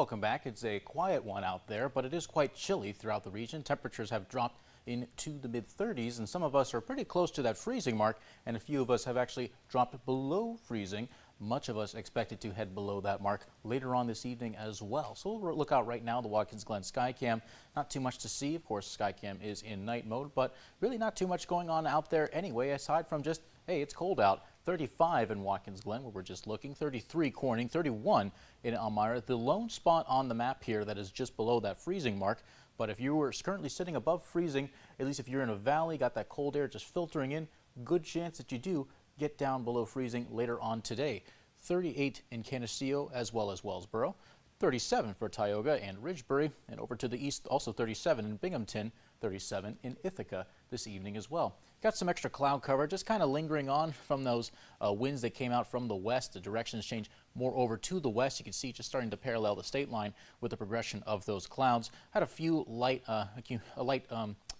welcome back. It's a quiet one out there, but it is quite chilly throughout the region. Temperatures have dropped into the mid-30s, and some of us are pretty close to that freezing mark, and a few of us have actually dropped below freezing. Much of us expected to head below that mark later on this evening as well. So we'll look out right now, the Watkins Glen Skycam. Not too much to see. Of course, Skycam is in night mode, but really not too much going on out there anyway, aside from just, hey, it's cold out. 35 in Watkins Glen, where we're just looking, 33 Corning, 31 in Elmira. The lone spot on the map here that is just below that freezing mark. But if you were currently sitting above freezing, at least if you're in a valley, got that cold air just filtering in, good chance that you do get down below freezing later on today. 38 in Canisteo as well as Wellsboro, 37 for Tioga and Ridgebury, and over to the east also 37 in Binghamton, 37 in Ithaca this evening as well. Got some extra cloud cover just kind of lingering on from those winds that came out from the west. The directions change more over to the west. You can see just starting to parallel the state line with the progression of those clouds. Had a few light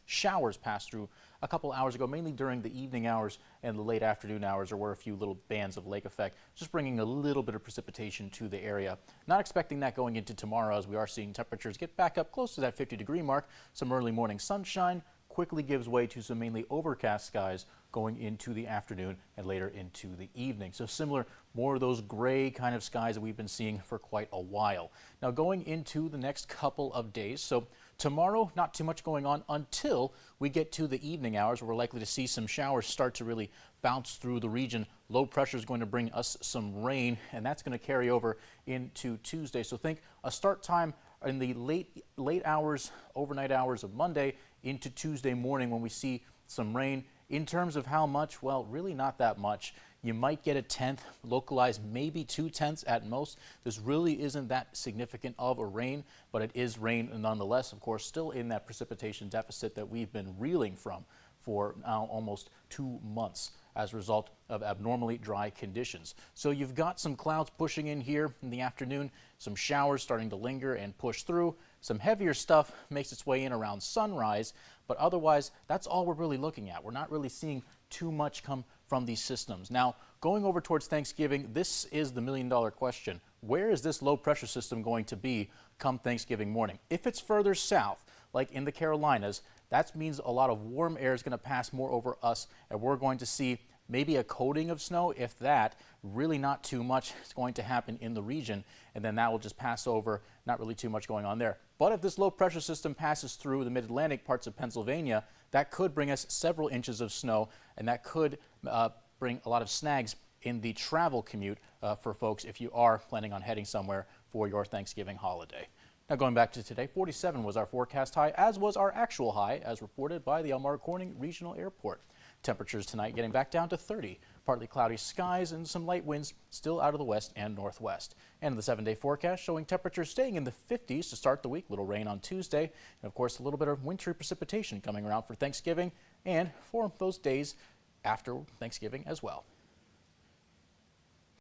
showers pass through a couple hours ago, mainly during the evening hours and the late afternoon hours. There were a few little bands of lake effect, just bringing a little bit of precipitation to the area. Not expecting that going into tomorrow, as we are seeing temperatures get back up close to that 50-degree mark. Some early morning sunshine quickly gives way to some mainly overcast skies going into the afternoon and later into the evening. So similar, more of those gray kind of skies that we've been seeing for quite a while. Now going into the next couple of days, so tomorrow not too much going on until we get to the evening hours, where we're likely to see some showers start to really bounce through the region. Low pressure is going to bring us some rain, and that's going to carry over into Tuesday. So think a start time in the late hours, overnight hours of Monday into Tuesday morning when we see some rain. In terms of how much, well, really not that much. You might get a tenth, localized maybe 2/10 at most. This really isn't that significant of a rain, but it is rain nonetheless. Of course, still in that precipitation deficit that we've been reeling from for now almost 2 months as a result of abnormally dry conditions. So you've got some clouds pushing in here in the afternoon, some showers starting to linger and push through. Some heavier stuff makes its way in around sunrise, but otherwise that's all we're really looking at. We're not really seeing too much come from these systems. Now, going over towards Thanksgiving, this is the million-dollar question. Where is this low pressure system going to be come Thanksgiving morning? If it's further south, like in the Carolinas, that means a lot of warm air is going to pass more over us, and we're going to see maybe a coating of snow, if that. Really not too much is going to happen in the region, and then that will just pass over. Not really too much going on there. But if this low pressure system passes through the mid-Atlantic parts of Pennsylvania, that could bring us several inches of snow, and that could bring a lot of snags in the travel commute for folks if you are planning on heading somewhere for your Thanksgiving holiday. Now going back to today, 47 was our forecast high, as was our actual high, as reported by the Elmira Corning Regional Airport. Temperatures tonight getting back down to 30. Partly cloudy skies and some light winds still out of the west and northwest. And the 7-day forecast showing temperatures staying in the 50s to start the week. Little rain on Tuesday. And of course, a little bit of wintry precipitation coming around for Thanksgiving and for those days after Thanksgiving as well.